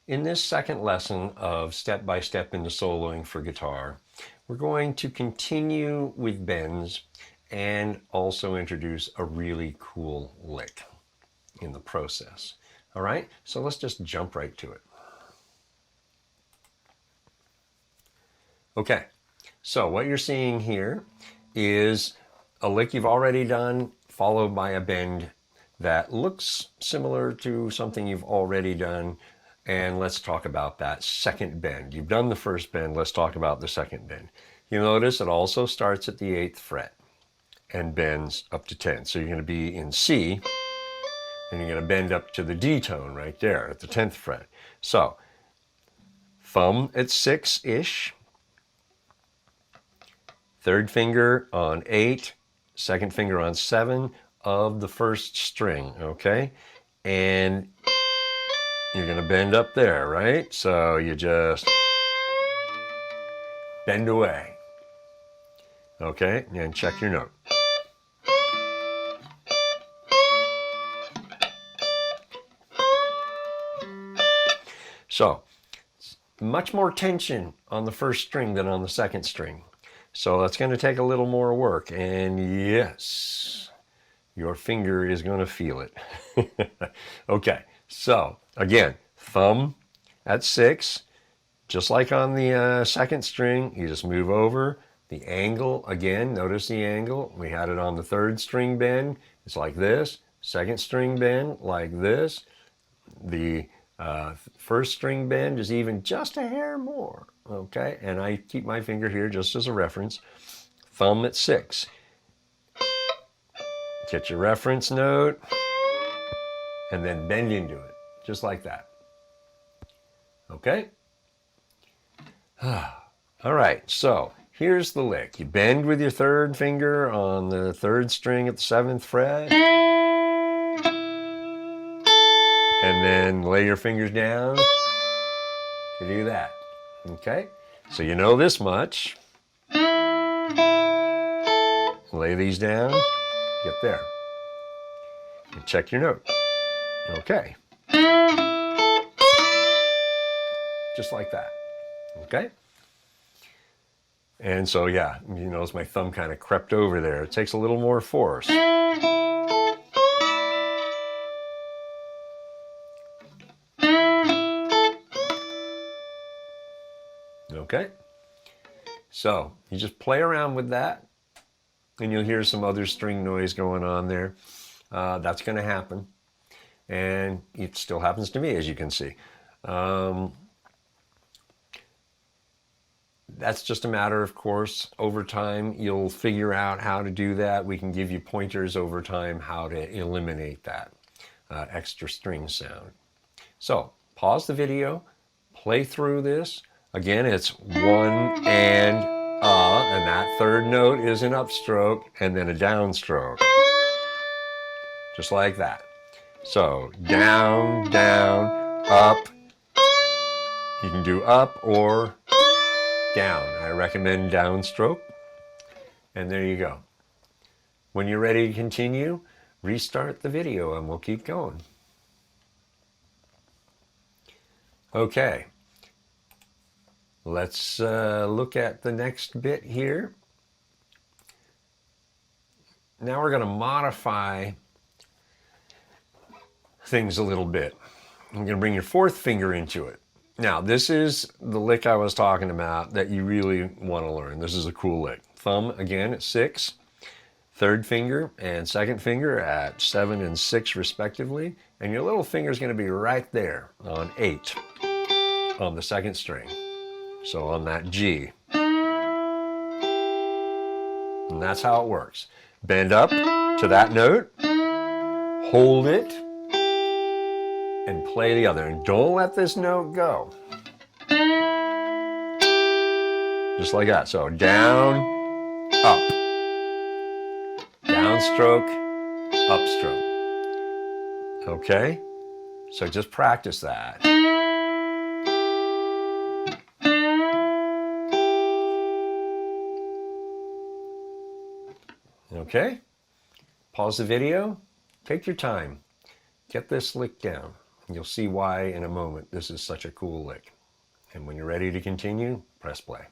In this second lesson of step-by-step into soloing for guitar, we're going to continue with bends and also introduce a really cool lick in the process. All right, so let's just jump right to it. Okay, so what you're seeing here is a lick you've already done followed by a bend that looks similar to something you've already done. And let's talk about that second bend. You've done the first bend, let's talk about the second bend. You notice it also starts at the 8th fret and bends up to 10. So you're going to be in C, and you're going to bend up to the D tone right there at the 10th fret. So thumb at 6-ish, third finger on 8, second finger on 7 of the first string, okay? And you're going to bend up there, right? So you just bend away, okay? And check your note. So much more tension on the first string than on the second string. So that's going to take a little more work. And yes, your finger is going to feel it. Okay, so again, thumb at 6, just like on the second string, you just move over. The angle, again, notice the angle. We had it on the third string bend. It's like this. Second string bend, like this. The first string bend is even just a hair more, okay? And I keep my finger here just as a reference. Thumb at 6. Get your reference note, and then bend into it, just like that. Okay? All right, so here's the lick. You bend with your third finger on the third string at the 7th fret, and then lay your fingers down to do that. Okay? So you know this much. Lay these down, get there. And check your note. Okay. Just like that. Okay? And so, yeah, you notice my thumb kind of crept over there. It takes a little more force. Okay? So, you just play around with that, and you'll hear some other string noise going on there. That's going to happen. And it still happens to me, as you can see. That's just a matter, of course, over time, you'll figure out how to do that. We can give you pointers over time how to eliminate that extra string sound. So, pause the video, play through this. Again, it's 1 and that third note is an upstroke and then a downstroke. Just like that. So, down, down, up. You can do up or down. I recommend downstroke. And there you go. When you're ready to continue, restart the video and we'll keep going. Okay. Let's look at the next bit here. Now we're going to modify things a little bit. I'm going to bring your fourth finger into it. Now, this is the lick I was talking about that you really want to learn. This is a cool lick. Thumb, again, at 6. Third finger and second finger at 7 and 6, respectively. And your little finger is going to be right there on 8 on the second string. So on that G. And that's how it works. Bend up to that note. Hold it. And play the other. And don't let this note go. Just like that. So down, up. Downstroke, upstroke. Okay? So just practice that. Okay? Pause the video. Take your time. Get this lick down. You'll see why in a moment this is such a cool lick. And when you're ready to continue, press play.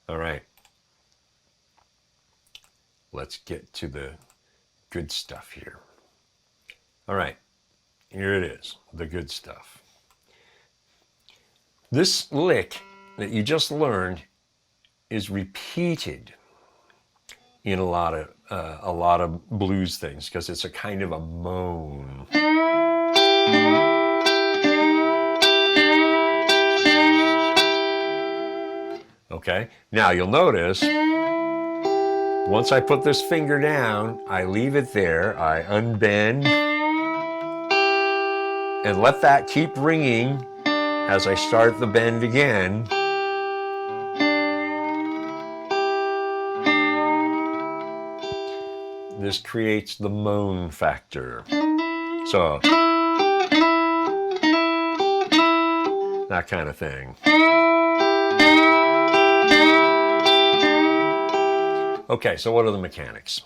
All right. Let's get to the good stuff here. All right, here it is, the good stuff. This lick that you just learned is repeated in a lot of blues things because it's a kind of a moan. Okay, now you'll notice once I put this finger down, I leave it there, I unbend, and let that keep ringing as I start the bend again. This creates the moan factor. So, that kind of thing. Okay, so what are the mechanics?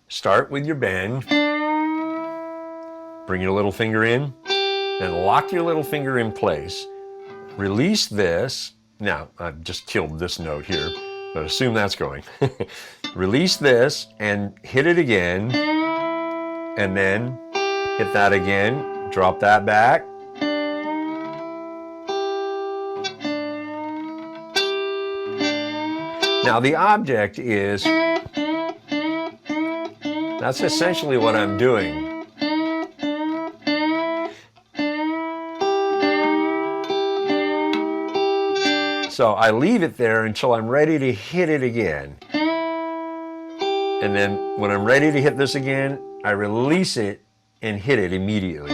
Start with your bend, bring your little finger in, then lock your little finger in place. Release this. Now, I've just killed this note here, but assume that's going. Release this and hit it again, and then hit that again, drop that back. Now the object is, that's essentially what I'm doing. So I leave it there until I'm ready to hit it again. And then when I'm ready to hit this again, I release it and hit it immediately.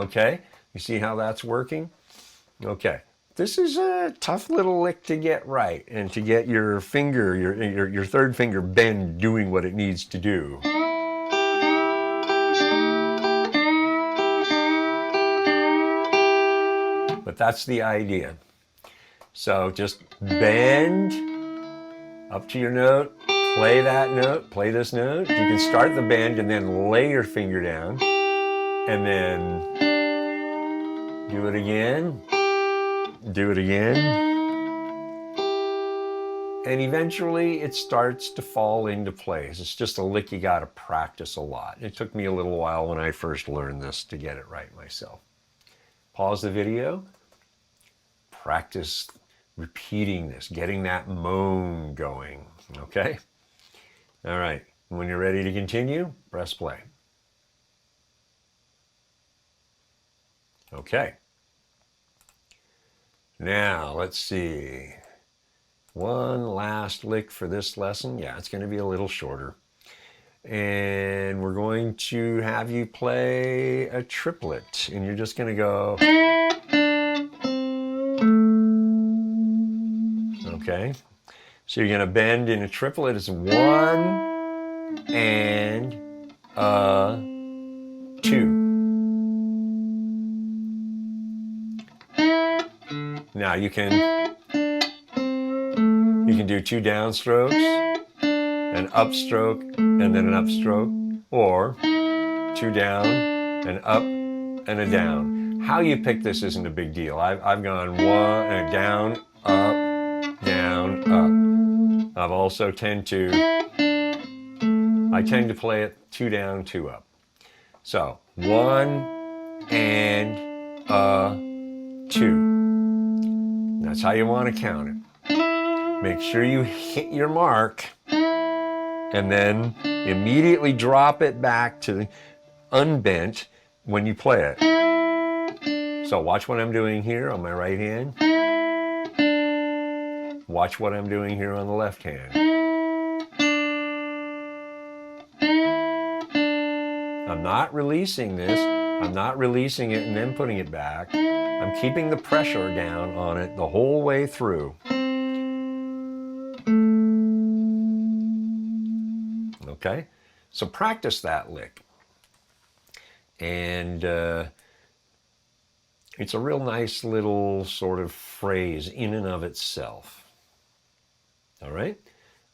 Okay, you see how that's working? Okay, this is a tough little lick to get right and to get your finger, your third finger bend doing what it needs to do. But that's the idea. So just bend up to your note, play that note, play this note. You can start the bend and then lay your finger down and then do it again, do it again. And eventually it starts to fall into place. It's just a lick you gotta practice a lot. It took me a little while when I first learned this to get it right myself. Pause the video, practice repeating this, getting that moan going, okay? All right, when you're ready to continue, press play. Okay. Now, let's see. One last lick for this lesson. Yeah, it's going to be a little shorter. And we're going to have you play a triplet. And you're just going to go. Okay. So you're going to bend in a triplet. It's 1 and 2. Now you can do 2 downstrokes, an upstroke, and then an upstroke, or 2 down, an up, and a down. How you pick this isn't a big deal. I've gone 1 and down, up, down, up. I've also tend to play it 2 down, 2 up. So 1 and 2. That's how you want to count it. Make sure you hit your mark and then immediately drop it back to the unbent when you play it. So watch what I'm doing here on my right hand. Watch what I'm doing here on the left hand. I'm not releasing this. I'm not releasing it and then putting it back. I'm keeping the pressure down on it the whole way through. Okay, so practice that lick. And it's a real nice little sort of phrase in and of itself. All right,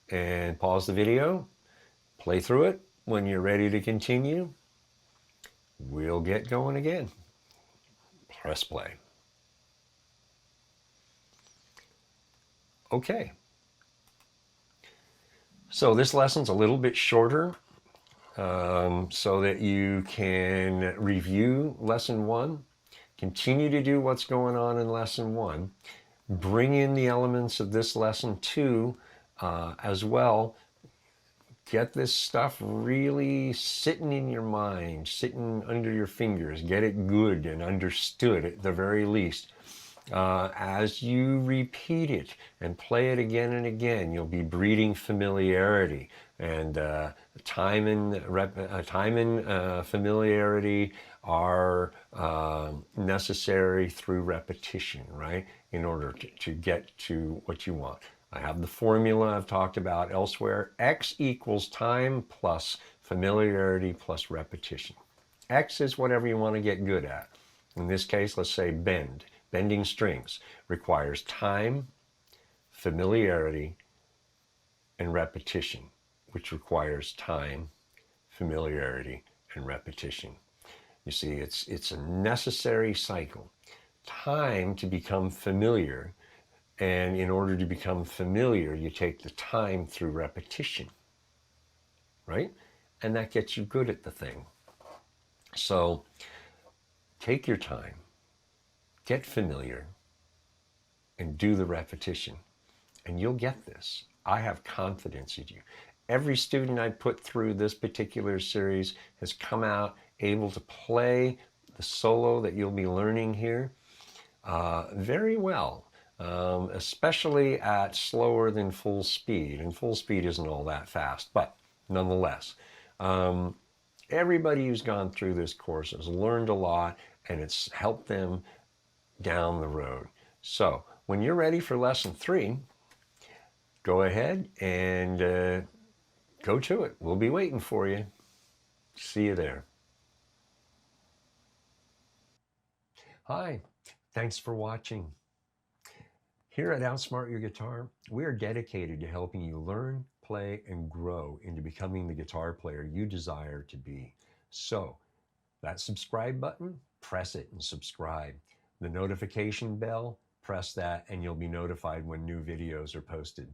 and pause the video, play through it. When you're ready to continue, we'll get going again. Press play. Okay, so this lesson's a little bit shorter, so that you can review lesson one, continue to do what's going on in lesson one, bring in the elements of this lesson two as well. Get this stuff really sitting in your mind, sitting under your fingers. Get it good and understood at the very least. As you repeat it and play it again and again, you'll be breeding familiarity. And time and familiarity are necessary through repetition, right? In order to get to what you want. I have the formula I've talked about elsewhere. X equals time plus familiarity plus repetition. X is whatever you want to get good at. In this case, let's say bend. Bending strings requires time, familiarity, and repetition, which requires time, familiarity, and repetition. You see, it's a necessary cycle. Time to become familiar, and in order to become familiar, you take the time through repetition, right? And that gets you good at the thing. So take your time, get familiar, and do the repetition, and you'll get this. I have confidence in you. Every student I put through this particular series has come out able to play the solo that you'll be learning here very well. Especially at slower than full speed. And full speed isn't all that fast, but nonetheless, everybody who's gone through this course has learned a lot, and it's helped them down the road. So when you're ready for lesson 3, go ahead and go to it. We'll be waiting for you. See you there. Hi, thanks for watching. Here at Outsmart Your Guitar, we are dedicated to helping you learn, play, and grow into becoming the guitar player you desire to be. So, that subscribe button, press it and subscribe. The notification bell, press that and you'll be notified when new videos are posted.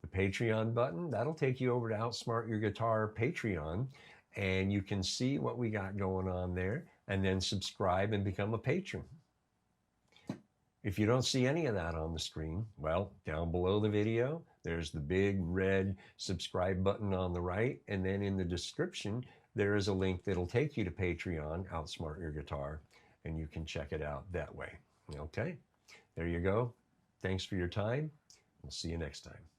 The Patreon button, that'll take you over to Outsmart Your Guitar Patreon, and you can see what we got going on there, and then subscribe and become a patron. If you don't see any of that on the screen, well, down below the video, there's the big red subscribe button on the right. And then in the description, there is a link that'll take you to Patreon, Outsmart Your Guitar, and you can check it out that way. Okay, there you go. Thanks for your time. We'll see you next time.